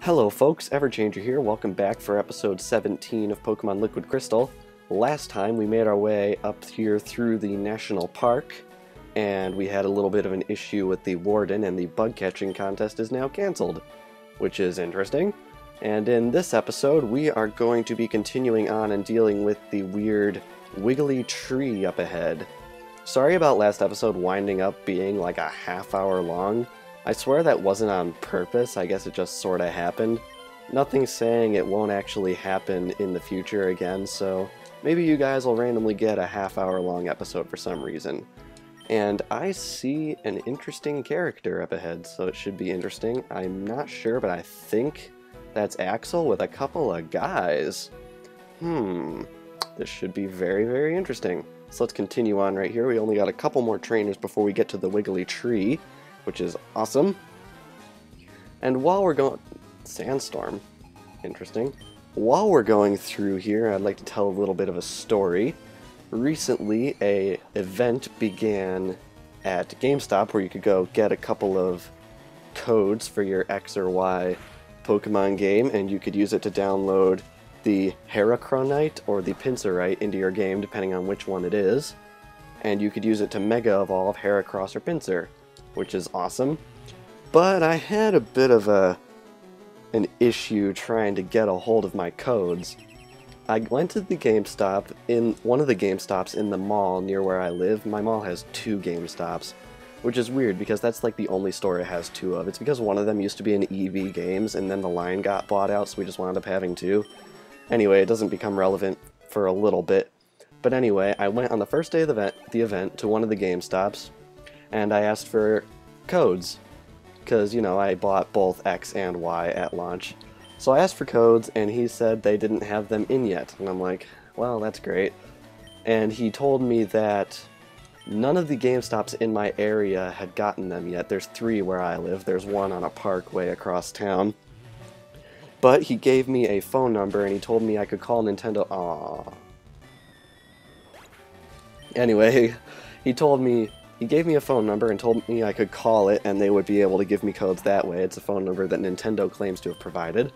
Hello folks, Everchanger here, welcome back for episode 17 of Pokemon Liquid Crystal. Last time we made our way up here through the national park, and we had a little bit of an issue with the warden, and the bug catching contest is now cancelled, which is interesting. And in this episode we are going to be continuing on and dealing with the weird wiggly tree up ahead. Sorry about last episode winding up being like a half hour long. I swear that wasn't on purpose, I guess it just sorta happened. Nothing saying it won't actually happen in the future again, so maybe you guys will randomly get a half hour long episode for some reason. And I see an interesting character up ahead, so it should be interesting. I'm not sure, but I think that's Axel with a couple of guys. This should be very, very interesting. So let's continue on right here. We only got a couple more trainers before we get to the wiggly tree, which is awesome. And while we're going... Sandstorm. Interesting. While we're going through here, I'd like to tell a little bit of a story. Recently, a event began at GameStop where you could go get a couple of codes for your X or Y Pokemon game, and you could use it to download the Heracronite or the Pinsirite into your game, depending on which one it is. And you could use it to Mega Evolve Heracross or Pinsir, which is awesome. But I had a bit of an issue trying to get a hold of my codes. I went to the GameStop, in one of the GameStops in the mall near where I live. My mall has 2 GameStops, which is weird because that's like the only store it has 2 of. It's because one of them used to be an EV Games and then the line got bought out, so we just wound up having 2. Anyway, it doesn't become relevant for a little bit. But anyway, I went on the first day of the event to one of the GameStops, and I asked for codes, because, you know, I bought both X and Y at launch. So I asked for codes, and he said they didn't have them in yet, and I'm like, well, that's great. And he told me that none of the GameStops in my area had gotten them yet. There's 3 where I live, there's 1 on a parkway across town. But he gave me a phone number, and he told me I could call Nintendo. Aww. Anyway, he gave me a phone number and told me I could call it and they would be able to give me codes that way. It's a phone number that Nintendo claims to have provided.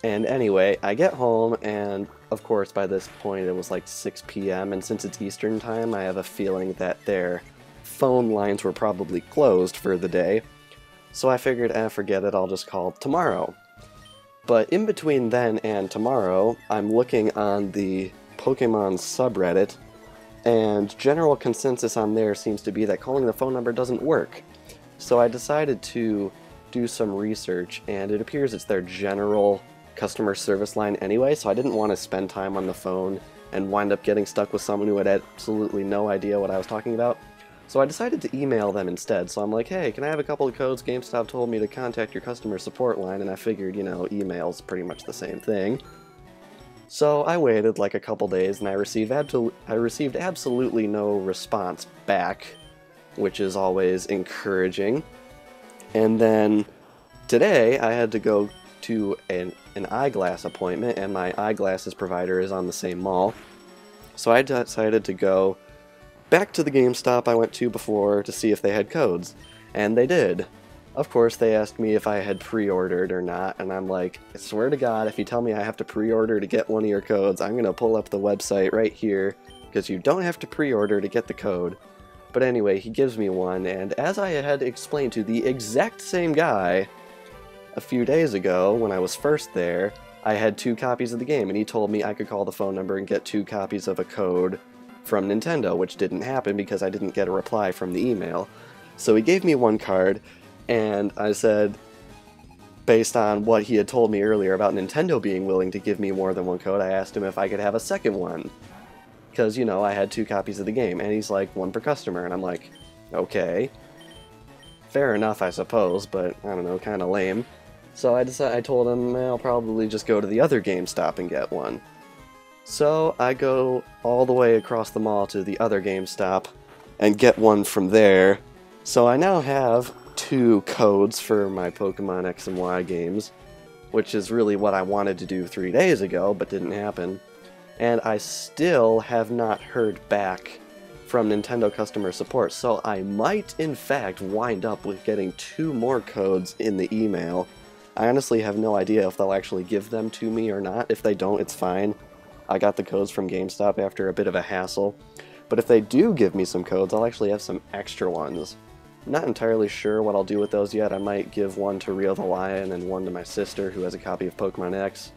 And anyway, I get home, and of course by this point it was like 6 p.m. and since it's Eastern time, I have a feeling that their phone lines were probably closed for the day. So I figured, forget it, I'll just call tomorrow. But in between then and tomorrow, I'm looking on the Pokemon subreddit, and general consensus on there seems to be that calling the phone number doesn't work. So I decided to do some research, and it appears it's their general customer service line anyway, so I didn't want to spend time on the phone and wind up getting stuck with someone who had absolutely no idea what I was talking about. So I decided to email them instead. So I'm like, hey, can I have a couple of codes? GameStop told me to contact your customer support line, and I figured, you know, email's pretty much the same thing. So I waited like a couple days, and I received absolutely no response back, which is always encouraging. And then today I had to go to an eyeglass appointment, and my eyeglasses provider is on the same mall. So I decided to go back to the GameStop I went to before to see if they had codes, and they did. Of course, they asked me if I had pre-ordered or not, and I'm like, I swear to God, if you tell me I have to pre-order to get one of your codes, I'm gonna pull up the website right here, because you don't have to pre-order to get the code. But anyway, he gives me one, and as I had explained to the exact same guy a few days ago when I was first there, I had 2 copies of the game, and he told me I could call the phone number and get 2 copies of a code from Nintendo, which didn't happen because I didn't get a reply from the email. So he gave me 1 card, and I said, based on what he had told me earlier about Nintendo being willing to give me more than 1 code, I asked him if I could have a second one. Because, you know, I had 2 copies of the game, and he's like, 1 per customer, and I'm like, okay. Fair enough, I suppose, but, I don't know, kinda lame. So I told him I'll probably just go to the other GameStop and get one. So I go all the way across the mall to the other GameStop and get one from there. So I now have 2 codes for my Pokemon X and Y games, which is really what I wanted to do 3 days ago, but didn't happen. And I still have not heard back from Nintendo customer support, so I might in fact wind up with getting 2 more codes in the email I honestly have no idea if they'll actually give them to me or not. If they don't, it's fine. I got the codes from GameStop after a bit of a hassle. But if they do give me some codes, I'll actually have some extra ones. I'm not entirely sure what I'll do with those yet. I might give one to Rio the Lion and one to my sister, who has a copy of Pokemon X.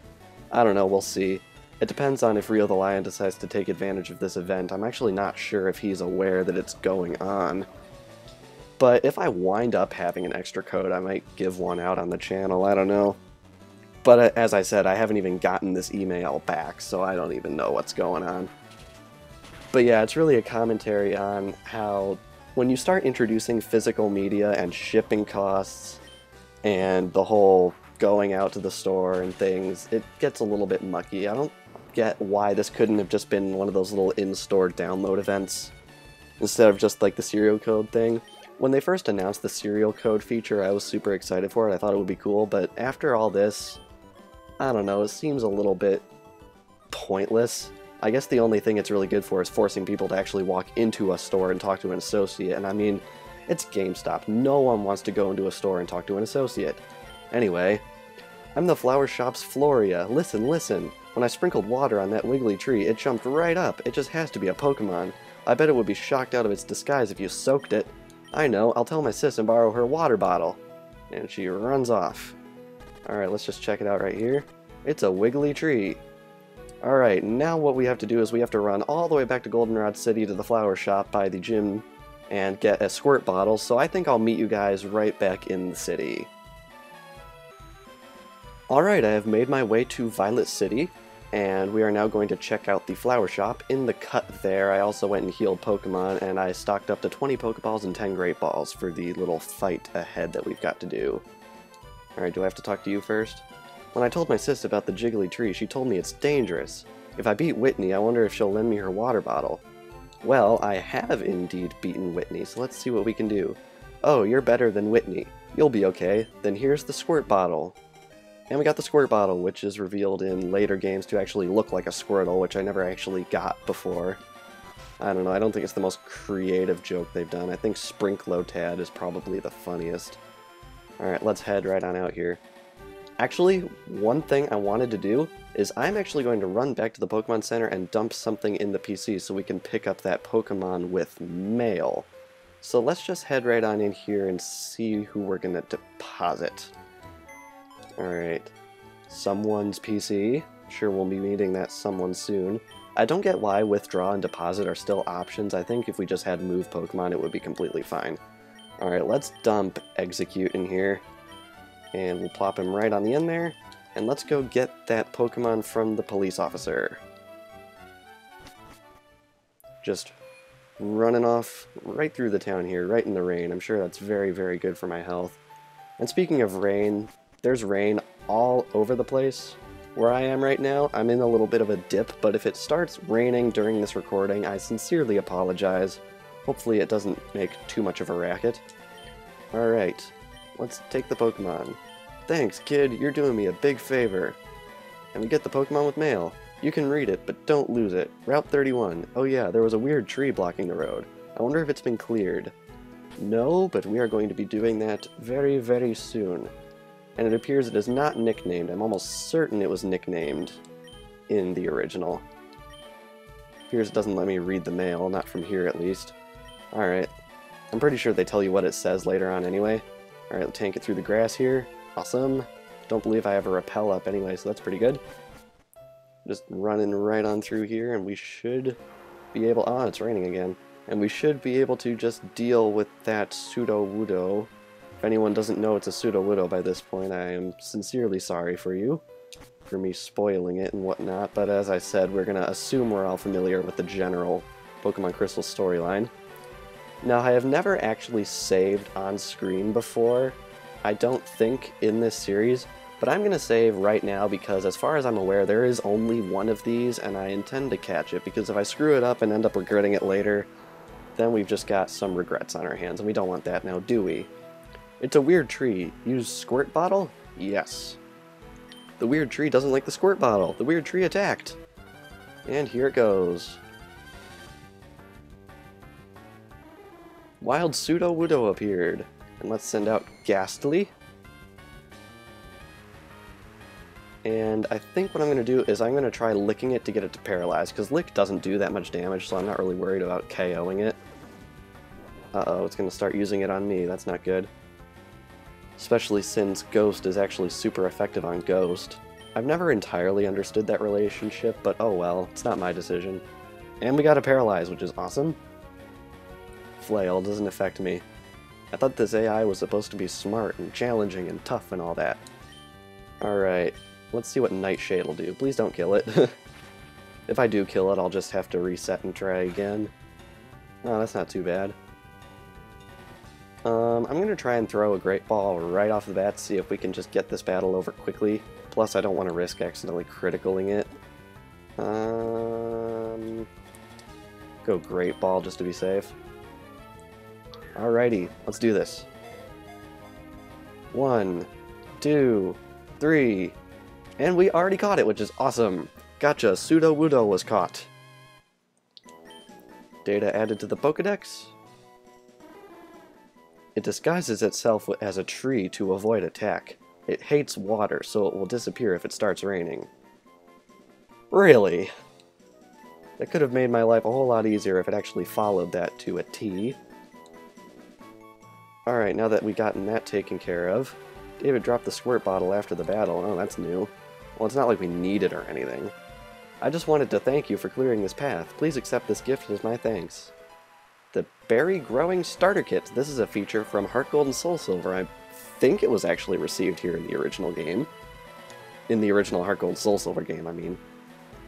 I don't know, we'll see. It depends on if Rio the Lion decides to take advantage of this event. I'm actually not sure if he's aware that it's going on. But if I wind up having an extra code, I might give one out on the channel, I don't know. But as I said, I haven't even gotten this email back, so I don't even know what's going on. But yeah, it's really a commentary on how when you start introducing physical media and shipping costs and the whole going out to the store and things, it gets a little bit mucky. I don't get why this couldn't have just been one of those little in-store download events instead of just like the serial code thing. When they first announced the serial code feature, I was super excited for it. I thought it would be cool, but after all this, I don't know, it seems a little bit pointless. I guess the only thing it's really good for is forcing people to actually walk into a store and talk to an associate, and I mean, it's GameStop. No one wants to go into a store and talk to an associate. Anyway, I'm the flower shop's Floria. Listen, listen. When I sprinkled water on that wiggly tree, it jumped right up. It just has to be a Pokemon. I bet it would be shocked out of its disguise if you soaked it. I know, I'll tell my sis and borrow her water bottle. And she runs off. Alright, let's just check it out right here. It's a wiggly tree. Alright, now what we have to do is we have to run all the way back to Goldenrod City to the flower shop by the gym and get a squirt bottle, so I think I'll meet you guys right back in the city. Alright, I have made my way to Violet City, and we are now going to check out the flower shop. In the cut there, I also went and healed Pokemon, and I stocked up to 20 Pokeballs and 10 Great Balls for the little fight ahead that we've got to do. Alright, do I have to talk to you first? When I told my sis about the jiggly tree, she told me it's dangerous. If I beat Whitney, I wonder if she'll lend me her water bottle. Well, I have indeed beaten Whitney, so let's see what we can do. Oh, you're better than Whitney. You'll be okay. Then here's the squirt bottle. And we got the squirt bottle, which is revealed in later games to actually look like a Squirtle, which I never actually got before. I don't know, I don't think it's the most creative joke they've done. I think Sprinklotad is probably the funniest. Alright, let's head right on out here. Actually, one thing I wanted to do is I'm actually going to run back to the Pokemon Center and dump something in the PC so we can pick up that Pokemon with mail. So let's just head right on in here and see who we're going to deposit. Alright, someone's PC. Sure, we'll be meeting that someone soon. I don't get why withdraw and deposit are still options. I think if we just had move Pokemon, it would be completely fine. Alright, let's dump Execute in here. And we'll plop him right on the end there. And let's go get that Pokemon from the police officer. Just running off right through the town here, right in the rain. I'm sure that's very, very good for my health. And speaking of rain, there's rain all over the place where I am right now. I'm in a little bit of a dip, but if it starts raining during this recording, I sincerely apologize. Hopefully it doesn't make too much of a racket. Alright, let's take the Pokemon. Thanks, kid, you're doing me a big favor. And we get the Pokemon with mail. You can read it, but don't lose it. Route 31. Oh yeah, there was a weird tree blocking the road. I wonder if it's been cleared. No, but we are going to be doing that very, very soon. And it appears it is not nicknamed. I'm almost certain it was nicknamed in the original. Appears it doesn't let me read the mail, not from here at least. Alright. I'm pretty sure they tell you what it says later on anyway. Alright, let's tank it through the grass here. Awesome. Don't believe I have a repel up anyway, so that's pretty good. Just running right on through here, and we should be able... Oh, it's raining again. And we should be able to just deal with that Sudowoodo. If anyone doesn't know it's a Sudowoodo by this point, I am sincerely sorry for you, for me spoiling it and whatnot, but as I said, we're going to assume we're all familiar with the general Pokemon Crystal storyline. Now, I have never actually saved on screen before, I don't think, in this series, but I'm going to save right now because as far as I'm aware, there is only one of these, and I intend to catch it, because if I screw it up and end up regretting it later, then we've just got some regrets on our hands, and we don't want that now, do we? It's a weird tree. Use squirt bottle? Yes. The weird tree doesn't like the squirt bottle. The weird tree attacked. And here it goes. Wild Sudowoodo appeared. And let's send out Ghastly. And I think what I'm going to do is I'm going to try licking it to get it to paralyze, because Lick doesn't do that much damage, so I'm not really worried about KOing it. Uh-oh, it's going to start using it on me. That's not good. Especially since Ghost is actually super effective on Ghost. I've never entirely understood that relationship, but oh well, it's not my decision. And we got a Paralyze, which is awesome. Flail doesn't affect me. I thought this AI was supposed to be smart and challenging and tough and all that. Alright, let's see what Nightshade will do. Please don't kill it. If I do kill it, I'll just have to reset and try again. Oh, that's not too bad. I'm going to try and throw a Great Ball right off the bat to see if we can just get this battle over quickly. Plus, I don't want to risk accidentally criticaling it. Go Great Ball just to be safe. Alrighty, let's do this. 1, 2, 3, and we already caught it, which is awesome. Gotcha, Sudowoodo was caught. Data added to the Pokédex. It disguises itself as a tree to avoid attack. It hates water, so it will disappear if it starts raining. Really? That could have made my life a whole lot easier if it actually followed that to a T. Alright, now that we've gotten that taken care of, David dropped the squirt bottle after the battle. Oh, that's new. Well, it's not like we need it or anything. I just wanted to thank you for clearing this path. Please accept this gift as my thanks. The Berry Growing Starter Kit. This is a feature from Heart Gold and Soul Silver. I think it was actually received here in the original game. In the original Heart Gold Soul Silver game, I mean.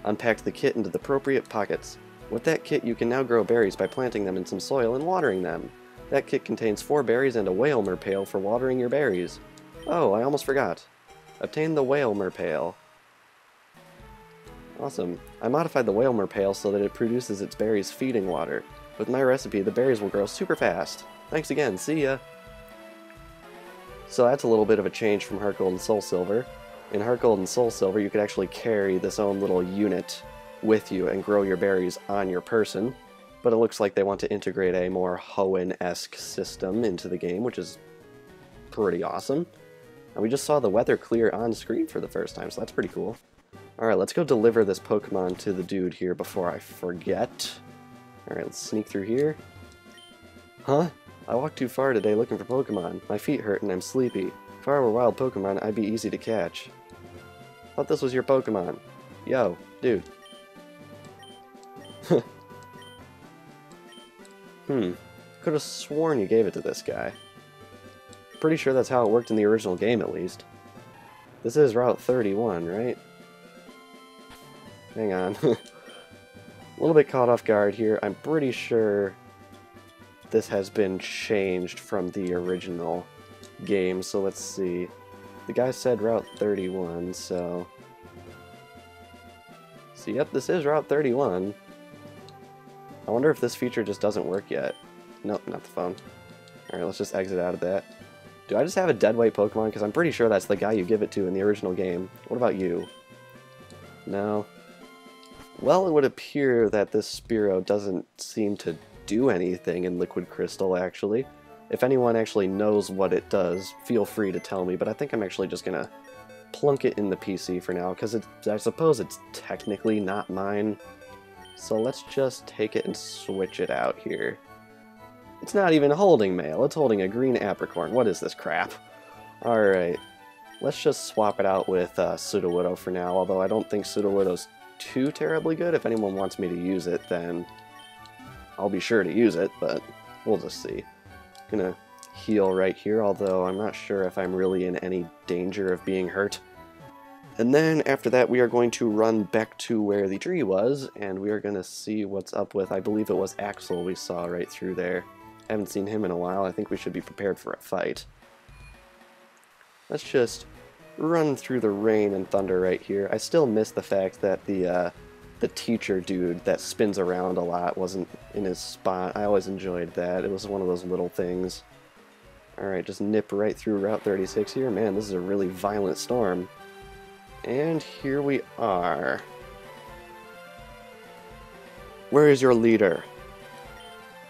Unpack the kit into the appropriate pockets. With that kit, you can now grow berries by planting them in some soil and watering them. That kit contains 4 berries and a Whalmer pail for watering your berries. Oh, I almost forgot. Obtain the Whalmer pail. Awesome. I modified the Whalmer pail so that it produces its berries feeding water. With my recipe, the berries will grow super fast. Thanks again, see ya! So that's a little bit of a change from Heart Gold and Soul Silver. In Heart Gold and Soul Silver, you could actually carry this own little unit with you and grow your berries on your person. But it looks like they want to integrate a more Hoenn-esque system into the game, which is pretty awesome. And we just saw the weather clear on screen for the first time, so that's pretty cool. Alright, let's go deliver this Pokemon to the dude here before I forget. Alright, let's sneak through here. Huh? I walked too far today looking for Pokemon. My feet hurt and I'm sleepy. If I were wild Pokemon, I'd be easy to catch. Thought this was your Pokemon. Yo, dude. Could have sworn you gave it to this guy. Pretty sure that's how it worked in the original game, at least. This is Route 31, right? Hang on. A little bit caught off guard here. I'm pretty sure this has been changed from the original game, so let's see. The guy said Route 31, so... So yep, this is Route 31. I wonder if this feature just doesn't work yet. Nope, not the phone. Alright, let's just exit out of that. Do I just have a deadweight Pokemon? Because I'm pretty sure that's the guy you give it to in the original game. What about you? No. Well, it would appear that this Spearow doesn't seem to do anything in Liquid Crystal, actually. If anyone actually knows what it does, feel free to tell me, but I think I'm actually just gonna plunk it in the PC for now, because I suppose it's technically not mine. So let's just take it and switch it out here. It's not even holding mail, it's holding a green apricorn. What is this crap? Alright, let's just swap it out with Sudowoodo for now, although I don't think Sudowoodo's too terribly good. If anyone wants me to use it, then I'll be sure to use it, but we'll just see. Gonna heal right here, although I'm not sure if I'm really in any danger of being hurt. And then after that we are going to run back to where the tree was, and we are gonna see what's up with, I believe it was Axel we saw right through there. I haven't seen him in a while. I think we should be prepared for a fight. Let's just run through the rain and thunder right here. I still miss the fact that the teacher dude that spins around a lot wasn't in his spot. I always enjoyed that. It was one of those little things. Alright, just nip right through Route 36 here. Man, this is a really violent storm. And here we are. Where is your leader?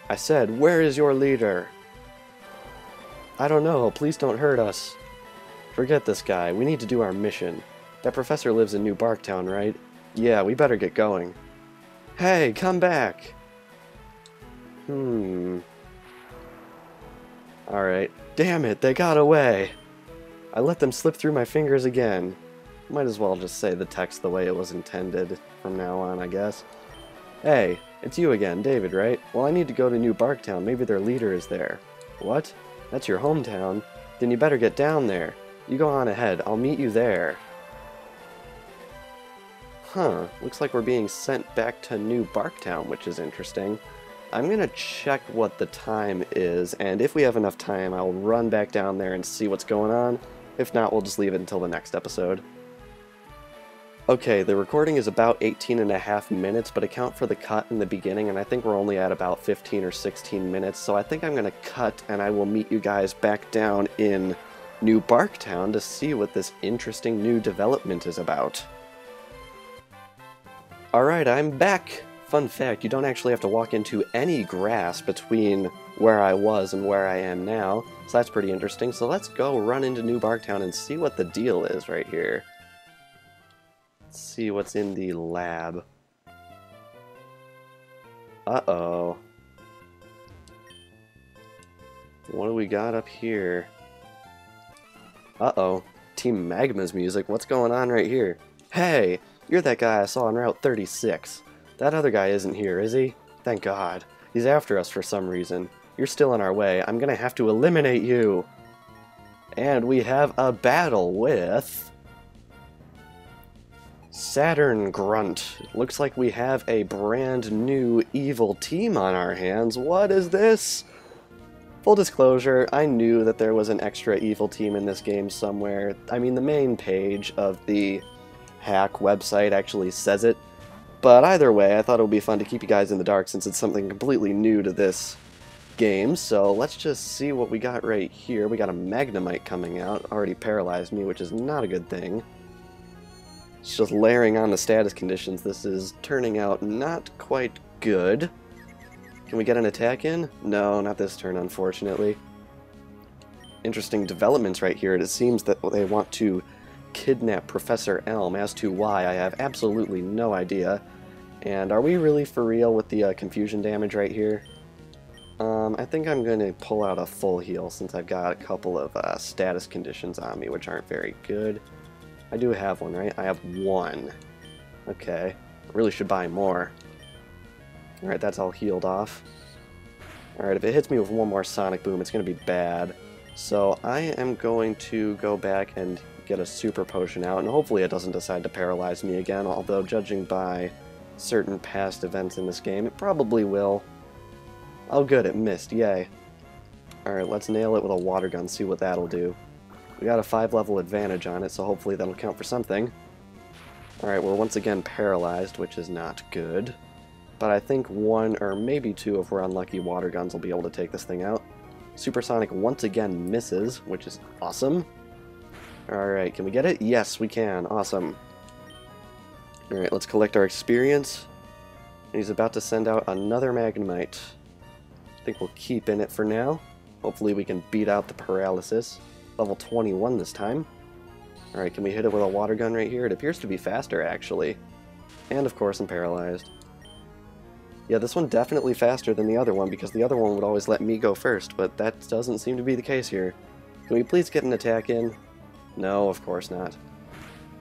I said, where is your leader? I don't know. Please don't hurt us. Forget this guy. We need to do our mission. That professor lives in New Barktown, right? Yeah, we better get going. Hey, come back! Alright. Damn it, they got away! I let them slip through my fingers again. Might as well just say the text the way it was intended from now on, I guess. Hey, it's you again, David, right? Well, I need to go to New Barktown. Maybe their leader is there. What? That's your hometown? Then you better get down there. You go on ahead. I'll meet you there. Huh. Looks like we're being sent back to New Barktown, which is interesting. I'm gonna check what the time is, and if we have enough time, I'll run back down there and see what's going on. If not, we'll just leave it until the next episode. Okay, the recording is about 18.5 minutes, but account for the cut in the beginning, and I think we're only at about 15 or 16 minutes, so I think I'm gonna cut, and I will meet you guys back down in New Barktown to see what this interesting new development is about. Alright, I'm back! Fun fact, you don't actually have to walk into any grass between where I was and where I am now, so that's pretty interesting. So let's go run into New Barktown and see what the deal is right here. Let's see what's in the lab. Uh-oh. What do we got up here? Uh-oh. Team Magma's music. What's going on right here? Hey! You're that guy I saw on Route 36. That other guy isn't here, is he? Thank God. He's after us for some reason. You're still in our way. I'm gonna have to eliminate you. And we have a battle with Saturn Grunt. Looks like we have a brand new evil team on our hands. What is this? Full disclosure, I knew that there was an extra evil team in this game somewhere. I mean, the main page of the hack website actually says it. But either way, I thought it would be fun to keep you guys in the dark since it's something completely new to this game. So let's just see what we got right here. We got a Magnemite coming out. Already paralyzed me, which is not a good thing. It's just layering on the status conditions. This is turning out not quite good. Can we get an attack in? No, not this turn, unfortunately. Interesting developments right here. It seems that they want to kidnap Professor Elm. As to why, I have absolutely no idea. And are we really for real with the confusion damage right here? I think I'm going to pull out a full heal since I've got a couple of status conditions on me, which aren't very good. I do have one, right? I have one. Okay. I really should buy more. Alright, that's all healed off. Alright, if it hits me with one more Sonic Boom, it's going to be bad. So I am going to go back and get a Super Potion out, and hopefully it doesn't decide to paralyze me again, although judging by certain past events in this game, it probably will. Oh good, it missed, yay. Alright, let's nail it with a water gun, see what that'll do. We got a 5-level advantage on it, so hopefully that'll count for something. Alright, we're once again paralyzed, which is not good. But I think one, or maybe two, if we're unlucky, water guns will be able to take this thing out. Supersonic once again misses, which is awesome. Alright, can we get it? Yes, we can. Awesome. Alright, let's collect our experience. And he's about to send out another Magnemite. I think we'll keep in it for now. Hopefully we can beat out the paralysis. Level 21 this time. Alright, can we hit it with a water gun right here? It appears to be faster, actually. And of course I'm paralyzed. Yeah, this one definitely faster than the other one, because the other one would always let me go first, but that doesn't seem to be the case here. Can we please get an attack in? No, of course not.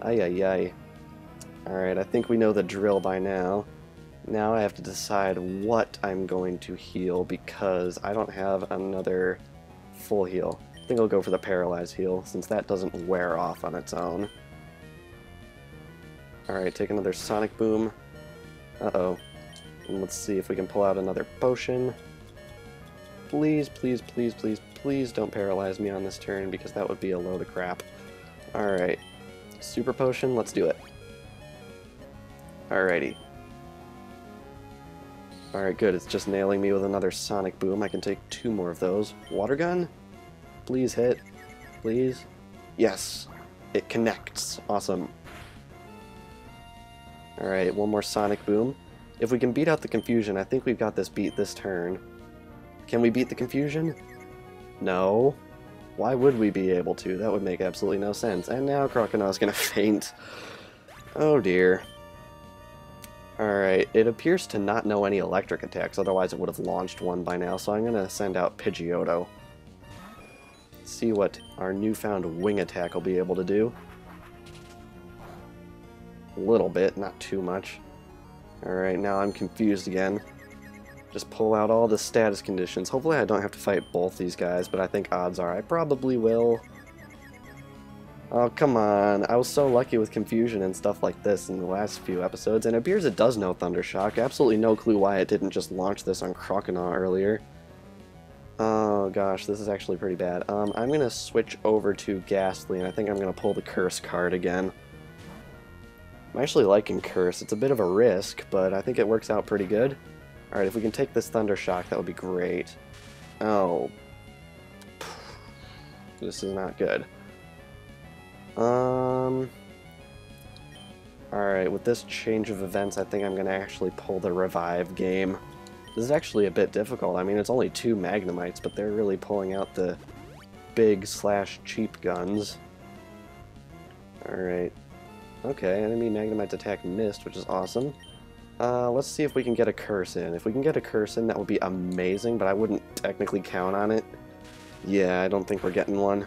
Ay ay ay. Alright, I think we know the drill by now. Now I have to decide what I'm going to heal, because I don't have another full heal. I think I'll go for the paralyzed heal, since that doesn't wear off on its own. Alright, take another Sonic Boom. Uh-oh. And let's see if we can pull out another potion. Please, please, please, please, please don't paralyze me on this turn, because that would be a load of crap. Alright. Super potion, let's do it. Alrighty. Alright, good. It's just nailing me with another Sonic Boom. I can take 2 more of those. Water gun? Please hit. Please. Yes. It connects. Awesome. Alright, 1 more Sonic Boom. If we can beat out the confusion, I think we've got this beat this turn. Can we beat the confusion? No. Why would we be able to? That would make absolutely no sense. And now Croconaut's gonna faint. Oh dear. Alright, it appears to not know any electric attacks, otherwise it would have launched one by now, so I'm gonna send out Pidgeotto. See what our newfound wing attack will be able to do. A little bit, not too much. Alright, now I'm confused again. Just pull out all the status conditions. Hopefully I don't have to fight both these guys, but I think odds are I probably will. Oh, come on. I was so lucky with confusion and stuff like this in the last few episodes, and it appears it does know Thundershock. Absolutely no clue why it didn't just launch this on Croconaut earlier. Oh gosh, this is actually pretty bad. I'm going to switch over to Ghastly, and I think I'm going to pull the Curse card again. I'm actually liking Curse. It's a bit of a risk, but I think it works out pretty good. Alright, if we can take this Thundershock, that would be great. Oh. This is not good. Alright, with this change of events, I think I'm going to actually pull the Revive game. This is actually a bit difficult. I mean, it's only 2 Magnemites, but they're really pulling out the big/cheap guns. Alright. Okay, enemy Magnemite's attack missed, which is awesome. Let's see if we can get a Curse in. If we can get a Curse in, that would be amazing, but I wouldn't technically count on it. Yeah, I don't think we're getting one.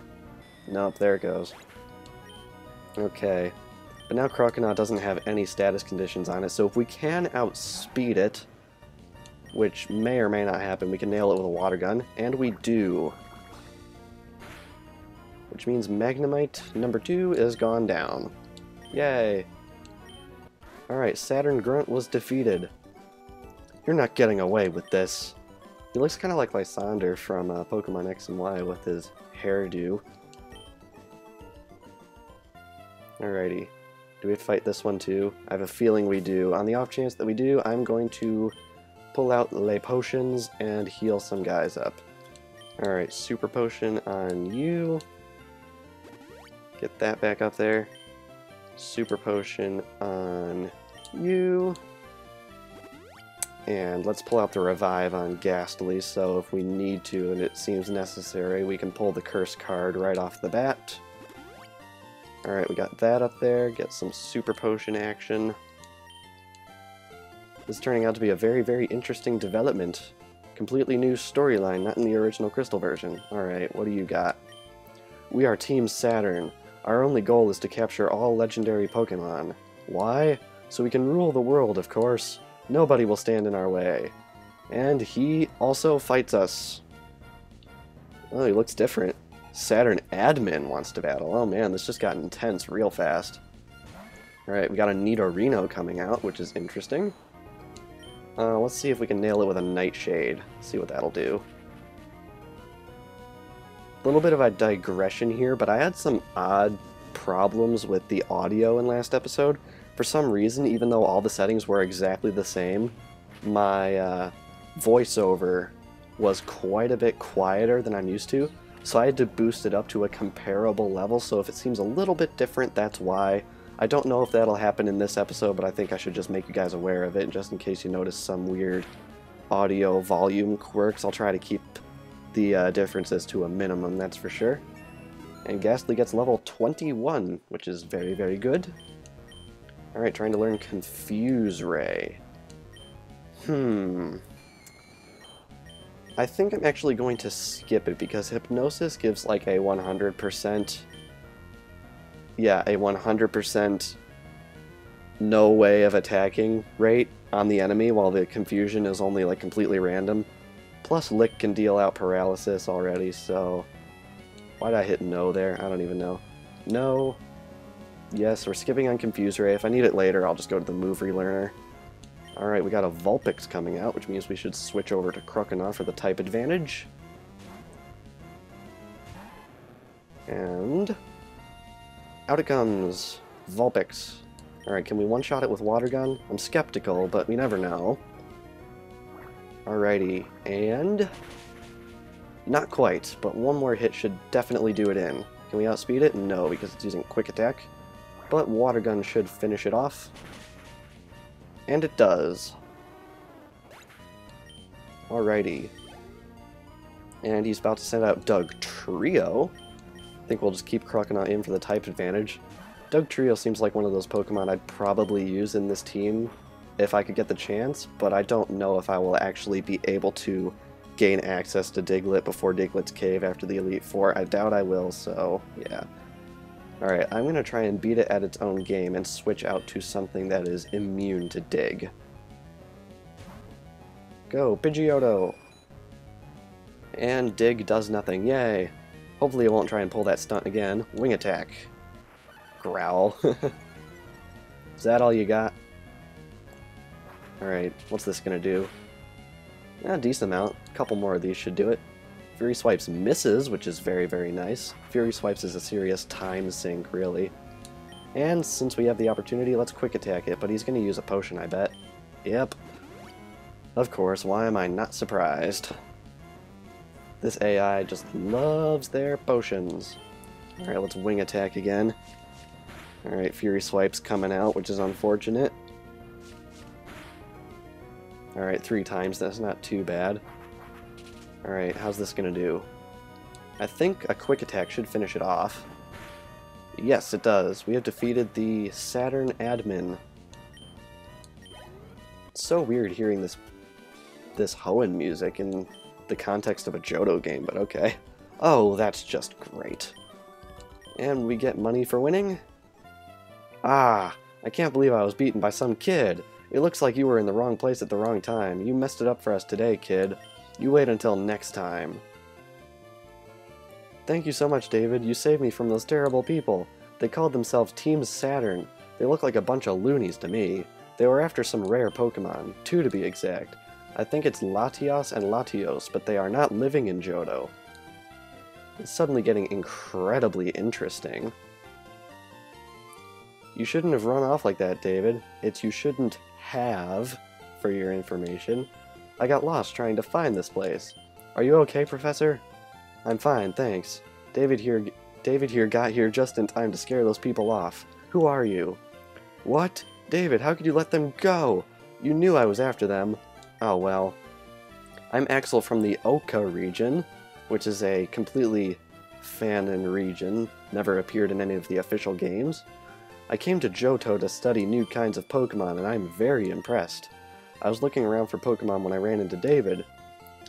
Nope, there it goes. Okay. But now Croconaut doesn't have any status conditions on it, so if we can outspeed it, which may or may not happen, we can nail it with a water gun, and we do. Which means Magnemite number 2 is gone down. Yay! Alright, Saturn Grunt was defeated. You're not getting away with this. He looks kind of like Lysander from Pokemon X and Y with his hairdo. Alrighty. Do we have to fight this one too? I have a feeling we do. On the off chance that we do, I'm going to pull out Les Potions and heal some guys up. Alright, Super Potion on you. Get that back up there. Super Potion on you. And let's pull out the Revive on Ghastly, so if we need to and it seems necessary, we can pull the Curse card right off the bat. Alright, we got that up there. Get some Super Potion action. This is turning out to be a very, very interesting development. Completely new storyline, not in the original Crystal version. Alright, what do you got? We are Team Saturn. Our only goal is to capture all legendary Pokemon. Why? So we can rule the world, of course. Nobody will stand in our way. And he also fights us. Oh, he looks different. Saturn Admin wants to battle. Oh man, this just got intense real fast. Alright, we got a Nidorino coming out, which is interesting. Let's see if we can nail it with a Nightshade. See what that'll do. A little bit of a digression here, but I had some odd problems with the audio in last episode. For some reason, even though all the settings were exactly the same, my voiceover was quite a bit quieter than I'm used to, so I had to boost it up to a comparable level, so if it seems a little bit different, that's why. I don't know if that'll happen in this episode, but I think I should just make you guys aware of it, just in case you notice some weird audio volume quirks. I'll try to keep the differences to a minimum, that's for sure. And Ghastly gets level 21, which is very, very good. Alright, trying to learn Confuse Ray. I think I'm actually going to skip it, because Hypnosis gives like a 100%... Yeah, a 100% no way of attacking rate on the enemy, while the Confusion is only like completely random. Plus Lick can deal out paralysis already, so... Why'd I hit no there? I don't even know. No. Yes, we're skipping on Confuse Ray. If I need it later, I'll just go to the Move Relearner. Alright, we got a Vulpix coming out, which means we should switch over to Croconaut for the type advantage. And... out it comes! Vulpix. Alright, can we one-shot it with Water Gun? I'm skeptical, but we never know. Alrighty, and... not quite, but one more hit should definitely do it in. Can we outspeed it? No, because it's using Quick Attack. But Water Gun should finish it off. And it does. Alrighty. And he's about to send out Doug Trio. I think we'll just keep Croconaw in for the type advantage. Dugtrio seems like one of those Pokemon I'd probably use in this team if I could get the chance, but I don't know if I will actually be able to gain access to Diglett before Diglett's Cave after the Elite Four. I doubt I will, so yeah. Alright, I'm going to try and beat it at its own game and switch out to something that is immune to Dig. Go, Pidgeotto! And Dig does nothing, yay! Hopefully it won't try and pull that stunt again. Wing attack. Growl. Is that all you got? Alright, what's this gonna do? Yeah, decent amount. A couple more of these should do it. Fury Swipes misses, which is very, very nice. Fury Swipes is a serious time sink, really. And since we have the opportunity, let's quick attack it, but he's gonna use a potion, I bet. Yep. Of course, why am I not surprised? This AI just loves their potions. Alright, let's wing attack again. Alright, Fury Swipe's coming out, which is unfortunate. Alright, 3 times, that's not too bad. Alright, how's this gonna do? I think a quick attack should finish it off. Yes, it does. We have defeated the Saturn admin. It's so weird hearing this Hoenn music in the context of a Johto game, but okay. Oh, that's just great. And we get money for winning? Ah, I can't believe I was beaten by some kid. It looks like you were in the wrong place at the wrong time. You messed it up for us today, kid. You wait until next time. Thank you so much, David. You saved me from those terrible people. They called themselves Team Saturn. They look like a bunch of loonies to me. They were after some rare Pokemon, 2 to be exact. I think it's Latios and Latios, but they are not living in Johto. It's suddenly getting incredibly interesting. You shouldn't have run off like that, David. It's you shouldn't have, for your information. I got lost trying to find this place. Are you okay, Professor? I'm fine, thanks. David here got here just in time to scare those people off. Who are you? What? David, how could you let them go? You knew I was after them. Oh well. I'm Axel from the Oka region, which is a completely fanon region, never appeared in any of the official games. I came to Johto to study new kinds of Pokemon, and I'm very impressed. I was looking around for Pokemon when I ran into David.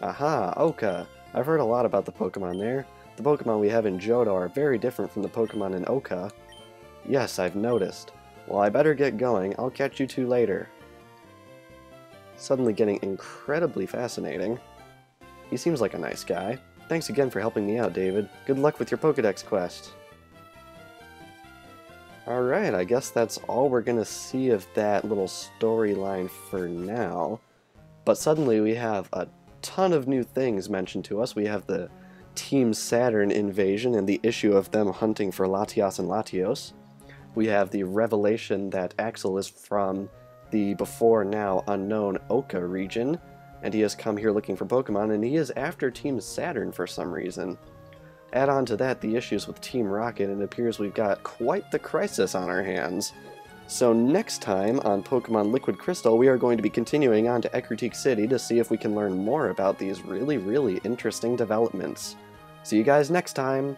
Aha, Oka. I've heard a lot about the Pokemon there. The Pokemon we have in Johto are very different from the Pokemon in Oka. Yes, I've noticed. Well, I better get going. I'll catch you two later. Suddenly getting incredibly fascinating. He seems like a nice guy. Thanks again for helping me out, David. Good luck with your Pokédex quest. Alright, I guess that's all we're gonna see of that little storyline for now. But suddenly we have a ton of new things mentioned to us. We have the Team Saturn invasion and the issue of them hunting for Latios and Latios. We have the revelation that Axel is from the before-now unknown Oka region, and he has come here looking for Pokemon, and he is after Team Saturn for some reason. Add on to that the issues with Team Rocket, and it appears we've got quite the crisis on our hands. So next time on Pokemon Liquid Crystal, we are going to be continuing on to Ecruteak City to see if we can learn more about these really, really interesting developments. See you guys next time!